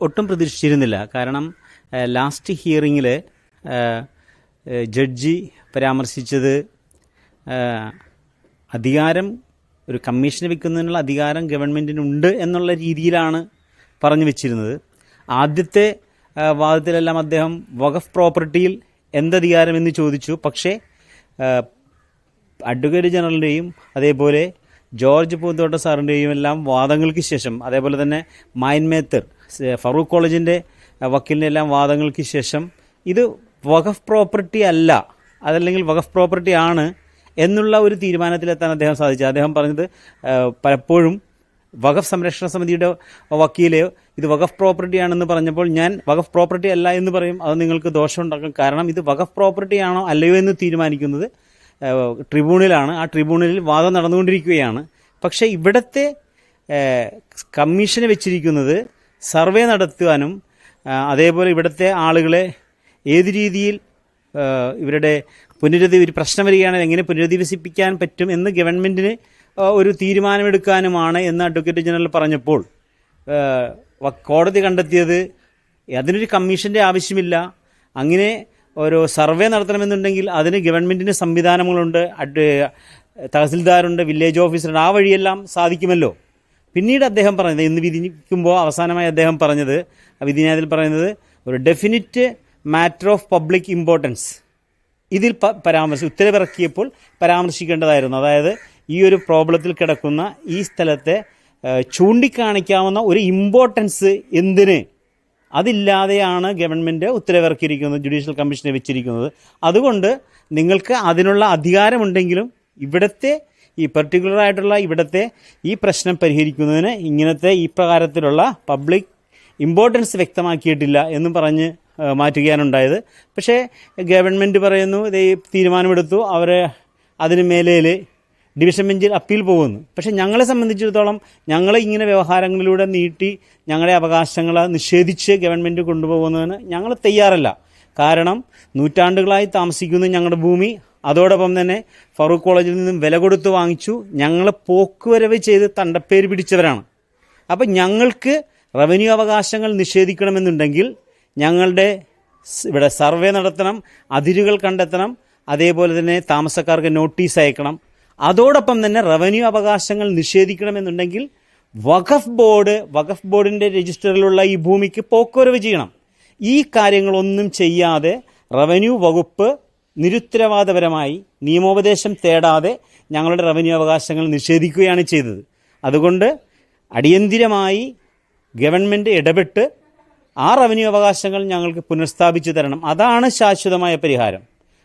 ഒട്ടും പ്രതീക്ഷിച്ചിരുന്നില്ല. കാരണം ലാസ്റ്റ് ഹിയറിങ്ങിൽ ജഡ്ജി പരാമർശിച്ചത് അധികാരം, ഒരു കമ്മീഷനെ വെക്കുന്നതിനുള്ള അധികാരം ഗവൺമെൻറ്റിനുണ്ട് എന്നുള്ള രീതിയിലാണ് പറഞ്ഞു വെച്ചിരുന്നത്. ആദ്യത്തെ വാദത്തിലെല്ലാം അദ്ദേഹം വഖഫ് പ്രോപ്പർട്ടിയിൽ എന്തധികാരമെന്ന് ചോദിച്ചു. പക്ഷേ അഡ്വക്കേറ്റ് ജനറലിൻ്റെയും അതേപോലെ ജോർജ് പൂന്തോട്ട സാറിൻ്റെയും എല്ലാം വാദങ്ങൾക്ക് ശേഷം, അതേപോലെ തന്നെ മൈൻ മേത്തർ ഫറൂഖ് കോളേജിൻ്റെ വക്കീലിൻ്റെ എല്ലാം വാദങ്ങൾക്ക് ശേഷം ഇത് വഖഫ് പ്രോപ്പർട്ടി അല്ല, അതല്ലെങ്കിൽ വഖഫ് പ്രോപ്പർട്ടി ആണ് എന്നുള്ള ഒരു തീരുമാനത്തിലെത്താൻ അദ്ദേഹം സാധിച്ചു. അദ്ദേഹം പറഞ്ഞത് പലപ്പോഴും വഖഫ് സംരക്ഷണ സമിതിയുടെ വക്കീലെയോ ഇത് വഖഫ് പ്രോപ്പർട്ടി ആണെന്ന് പറഞ്ഞപ്പോൾ ഞാൻ വഖഫ് പ്രോപ്പർട്ടി അല്ല എന്ന് പറയും, അത് നിങ്ങൾക്ക് ദോഷമുണ്ടാക്കും. കാരണം ഇത് വഖഫ് പ്രോപ്പർട്ടി ആണോ അല്ലയോ എന്ന് തീരുമാനിക്കുന്നത് ട്രിബ്യൂണലാണ്. ആ ട്രിബ്യൂണലിൽ വാദം നടന്നുകൊണ്ടിരിക്കുകയാണ്. പക്ഷേ ഇവിടുത്തെ കമ്മീഷന് വെച്ചിരിക്കുന്നത് സർവേ നടത്തുവാനും അതേപോലെ ഇവിടുത്തെ ആളുകളെ ഏത് രീതിയിൽ ഇവരുടെ ഒരു പ്രശ്നം വരികയാണെങ്കിൽ എങ്ങനെ പുനരധിവസിപ്പിക്കാൻ പറ്റും എന്ന് ഗവൺമെൻറ്റിന് ഒരു തീരുമാനമെടുക്കാനുമാണ് എന്ന് അഡ്വക്കേറ്റ് ജനറൽ പറഞ്ഞപ്പോൾ കോടതി കണ്ടെത്തിയത് അതിനൊരു കമ്മീഷൻ്റെ ആവശ്യമില്ല. അങ്ങനെ ഒരു സർവേ നടത്തണമെന്നുണ്ടെങ്കിൽ അതിന് ഗവൺമെൻറ്റിന് സംവിധാനങ്ങളുണ്ട്, തഹസിൽദാരുണ്ട്, വില്ലേജ് ഓഫീസറുണ്ട്, ആ വഴിയെല്ലാം സാധിക്കുമല്ലോ. പിന്നീട് അദ്ദേഹം പറഞ്ഞത്, ഇന്ന് വിധിക്കുമ്പോൾ അവസാനമായി അദ്ദേഹം പറഞ്ഞത്, വിധിന്യായത്തിൽ പറയുന്നത് ഒരു definite matter of public importance ഇതിൽ ഉത്തരവിറക്കിയപ്പോൾ പരാമർശിക്കേണ്ടതായിരുന്നു. അതായത് ഈ ഒരു പ്രോബ്ലത്തിൽ കിടക്കുന്ന ഈ സ്ഥലത്തെ ചൂണ്ടിക്കാണിക്കാവുന്ന ഒരു ഇമ്പോർട്ടൻസ് എന്തിന്, അതില്ലാതെയാണ് ഗവൺമെൻറ് ഉത്തരവിറക്കിയിരിക്കുന്നത്, ജുഡീഷ്യൽ കമ്മീഷനെ വെച്ചിരിക്കുന്നത്. അതുകൊണ്ട് നിങ്ങൾക്ക് അതിനുള്ള അധികാരമുണ്ടെങ്കിലും ഇവിടുത്തെ ഈ പെർട്ടിക്കുലറായിട്ടുള്ള ഇവിടുത്തെ ഈ പ്രശ്നം പരിഹരിക്കുന്നതിന് ഇങ്ങനത്തെ ഈ പ്രകാരത്തിലുള്ള പബ്ലിക് ഇമ്പോർട്ടൻസ് വ്യക്തമാക്കിയിട്ടില്ല എന്നും പറഞ്ഞ് മാറ്റുകയാണുണ്ടായത്. പക്ഷേ ഗവൺമെൻറ് പറയുന്നു ഇത് തീരുമാനമെടുത്തു, അവർ അതിന് മേലേൽ ഡിവിഷൻ ബെഞ്ചിൽ അപ്പീൽ പോകുന്നു. പക്ഷെ ഞങ്ങളെ സംബന്ധിച്ചിടത്തോളം ഞങ്ങൾ ഇങ്ങനെ വ്യവഹാരങ്ങളിലൂടെ നീട്ടി ഞങ്ങളുടെ അവകാശങ്ങൾ നിഷേധിച്ച് ഗവൺമെൻറ് കൊണ്ടുപോകുന്നതിന് ഞങ്ങൾ തയ്യാറല്ല. കാരണം നൂറ്റാണ്ടുകളായി താമസിക്കുന്ന ഞങ്ങളുടെ ഭൂമി, അതോടൊപ്പം തന്നെ ഫറൂഖ് കോളേജിൽ നിന്നും വില കൊടുത്ത് വാങ്ങിച്ചു, ഞങ്ങൾ പോക്കുവരവ് ചെയ്ത് തണ്ടപ്പേര് പിടിച്ചവരാണ്. അപ്പം ഞങ്ങൾക്ക് റവന്യൂ അവകാശങ്ങൾ നിഷേധിക്കണമെന്നുണ്ടെങ്കിൽ ഞങ്ങളുടെ ഇവിടെ സർവേ നടത്തണം, അതിരുകൾ കണ്ടെത്തണം, അതേപോലെ തന്നെ താമസക്കാർക്ക് നോട്ടീസ് അയക്കണം. അതോടൊപ്പം തന്നെ റവന്യൂ അവകാശങ്ങൾ നിഷേധിക്കണമെന്നുണ്ടെങ്കിൽ വഖഫ് ബോർഡിൻ്റെ രജിസ്റ്ററിലുള്ള ഈ ഭൂമിക്ക് പോക്കുവരവ് ചെയ്യണം. ഈ കാര്യങ്ങളൊന്നും ചെയ്യാതെ റവന്യൂ വകുപ്പ് നിരുത്തരവാദപരമായി നിയമോപദേശം തേടാതെ ഞങ്ങളുടെ റവന്യൂ അവകാശങ്ങൾ നിഷേധിക്കുകയാണ് ചെയ്തത്. അതുകൊണ്ട് അടിയന്തിരമായി ഗവൺമെൻറ് ഇടപെട്ട് ആ റവന്യൂ അവകാശങ്ങൾ ഞങ്ങൾക്ക് പുനഃസ്ഥാപിച്ചു തരണം. അതാണ് ശാശ്വതമായ പരിഹാരം.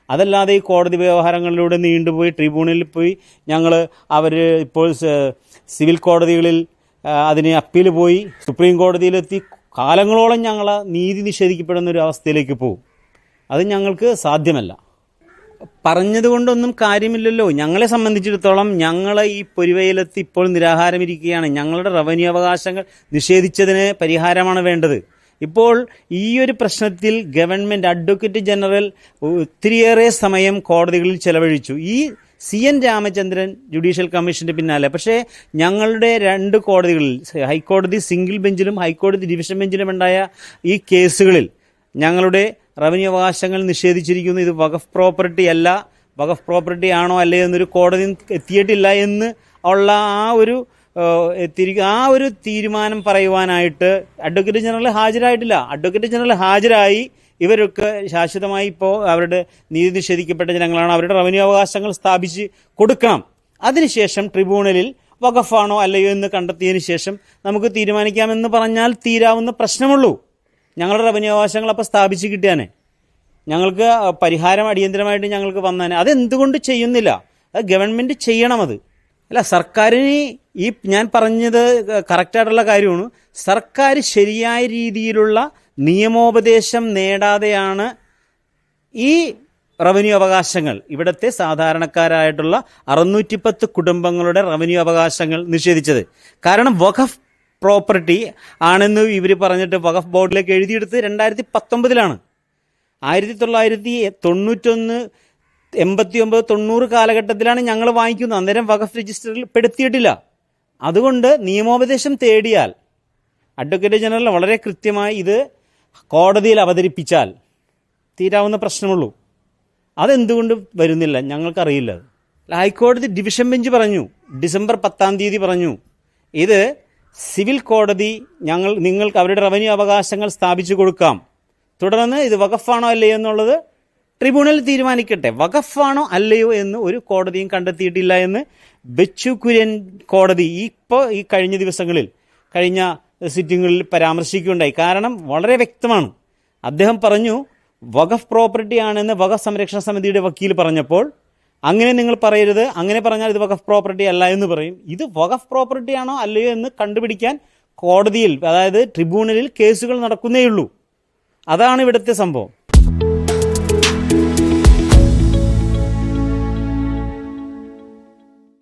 അതല്ലാതെ ഈ കോടതി വ്യവഹാരങ്ങളിലൂടെ നീണ്ടുപോയി ട്രിബ്യൂണലിൽ പോയി അവർ ഇപ്പോൾ സിവിൽ കോടതികളിൽ അതിന് അപ്പീൽ പോയി സുപ്രീം കോടതിയിലെത്തി കാലങ്ങളോളം ഞങ്ങൾ നീതി നിഷേധിക്കപ്പെടുന്ന ഒരു അവസ്ഥയിലേക്ക് പോകും. അത് ഞങ്ങൾക്ക് സാധ്യമല്ല. പറഞ്ഞതുകൊണ്ടൊന്നും കാര്യമില്ലല്ലോ. ഞങ്ങളെ സംബന്ധിച്ചിടത്തോളം ഞങ്ങൾ ഈ പൊരിവയിലെത്തി ഇപ്പോൾ നിരാഹാരമിരിക്കുകയാണ്. ഞങ്ങളുടെ റവന്യൂ അവകാശങ്ങൾ നിഷേധിച്ചതിന് പരിഹാരമാണ് വേണ്ടത്. ഇപ്പോൾ ഈ ഒരു പ്രശ്നത്തിൽ ഗവൺമെൻറ് അഡ്വക്കേറ്റ് ജനറൽ ഒത്തിരിയേറെ സമയം കോടതികളിൽ ചെലവഴിച്ചു, ഈ CN രാമചന്ദ്രൻ ജുഡീഷ്യൽ കമ്മീഷന്റെ പിന്നാലെ. പക്ഷേ ഞങ്ങളുടെ രണ്ട് കോടതികളിൽ, ഹൈക്കോടതി സിംഗിൾ ബെഞ്ചിലും ഹൈക്കോടതി ഡിവിഷൻ ബെഞ്ചിലും ഉണ്ടായ ഈ കേസുകളിൽ ഞങ്ങളുടെ റവന്യൂ അവകാശങ്ങൾ നിഷേധിച്ചിരിക്കുന്നു. ഇത് വഖഫ് പ്രോപ്പർട്ടി അല്ല, വഖഫ് പ്രോപ്പർട്ടി ആണോ അല്ലേ എന്നൊരു കോടതി എത്തിയിട്ടില്ല എന്ന് ഉള്ള ആ ഒരു തീരുമാനം പറയുവാനായിട്ട് അഡ്വക്കേറ്റ് ജനറൽ ഹാജരായിട്ടില്ല. അഡ്വക്കേറ്റ് ജനറൽ ഹാജരായി ഇവരൊക്കെ ശാശ്വതമായി ഇപ്പോൾ അവരുടെ നീതി നിഷേധിക്കപ്പെട്ട ജനങ്ങളാണ്, അവരുടെ റവന്യൂ അവകാശങ്ങൾ സ്ഥാപിച്ച് കൊടുക്കണം. അതിനുശേഷം ട്രിബ്യൂണലിൽ വഖഫാണോ അല്ലയോ എന്ന് കണ്ടെത്തിയതിന് ശേഷം നമുക്ക് തീരുമാനിക്കാമെന്ന് പറഞ്ഞാൽ തീരാവുന്ന പ്രശ്നമുള്ളൂ. ഞങ്ങളുടെ റവന്യൂ അവകാശങ്ങൾ അപ്പോൾ സ്ഥാപിച്ച് കിട്ടിയാനെ, ഞങ്ങൾക്ക് പരിഹാരം അടിയന്തരമായിട്ട് ഞങ്ങൾക്ക് വന്നാനെ. അതെന്തുകൊണ്ട് ചെയ്യുന്നില്ല? അത് ഗവൺമെൻറ് ചെയ്യണം. അത് അല്ല, സർക്കാരിന് ഈ ഞാൻ പറഞ്ഞത് കറക്റ്റായിട്ടുള്ള കാര്യമാണ്. സർക്കാർ ശരിയായ രീതിയിലുള്ള നിയമോപദേശം നേടാതെയാണ് ഈ റവന്യൂ അവകാശങ്ങൾ, ഇവിടുത്തെ സാധാരണക്കാരായിട്ടുള്ള 610 കുടുംബങ്ങളുടെ റവന്യൂ അവകാശങ്ങൾ നിഷേധിച്ചത്. കാരണം വഖഫ് പ്രോപ്പർട്ടി ആണെന്ന് ഇവർ പറഞ്ഞിട്ട് വഖഫ് ബോർഡിലേക്ക് എഴുതിയെടുത്ത് 2019 1991, 89, 90 കാലഘട്ടത്തിലാണ് ഞങ്ങൾ വാങ്ങിക്കുന്നത്. അന്നേരം വഖഫ് രജിസ്റ്ററിൽ പെടുത്തിയിട്ടില്ല. അതുകൊണ്ട് നിയമോപദേശം തേടിയാൽ അഡ്വക്കേറ്റ് ജനറൽ വളരെ കൃത്യമായി ഇത് കോടതിയിൽ അവതരിപ്പിച്ചാൽ തീരാവുന്ന പ്രശ്നമുള്ളൂ. അതെന്തുകൊണ്ട് വരുന്നില്ല ഞങ്ങൾക്കറിയില്ല. ഹൈക്കോടതി ഡിവിഷൻ ബെഞ്ച് പറഞ്ഞു, ഡിസംബർ 10 പറഞ്ഞു, ഇത് സിവിൽ കോടതി നിങ്ങൾക്ക് അവരുടെ റവന്യൂ അവകാശങ്ങൾ സ്ഥാപിച്ചു കൊടുക്കാം, തുടർന്ന് ഇത് വഖഫാണോ അല്ലയോ എന്നുള്ളത് ട്രിബ്യൂണൽ തീരുമാനിക്കട്ടെ. വഖഫാണോ അല്ലയോ എന്ന് ഒരു കോടതിയും കണ്ടെത്തിയിട്ടില്ല എന്ന് ബെച്ചു കുര്യൻ കോടതി ഈ കഴിഞ്ഞ ദിവസങ്ങളിൽ കഴിഞ്ഞ സിറ്റിങ്ങുകളിൽ പരാമർശിക്കുകയുണ്ടായി. കാരണം വളരെ വ്യക്തമാണ്. അദ്ദേഹം പറഞ്ഞു വഖഫ് പ്രോപ്പർട്ടി ആണെന്ന് വഖഫ് സംരക്ഷണ സമിതിയുടെ വക്കീൽ പറഞ്ഞപ്പോൾ, അങ്ങനെ നിങ്ങൾ പറയരുത്, അങ്ങനെ പറഞ്ഞാൽ ഇത് വഖഫ് പ്രോപ്പർട്ടി അല്ല എന്ന് പറയും. ഇത് വഖഫ് പ്രോപ്പർട്ടി ആണോ അല്ലയോ എന്ന് കണ്ടുപിടിക്കാൻ കോടതിയിൽ, അതായത് ട്രിബ്യൂണലിൽ കേസുകൾ നടക്കുന്നേയുള്ളൂ. അതാണ് ഇവിടുത്തെ സംഭവം.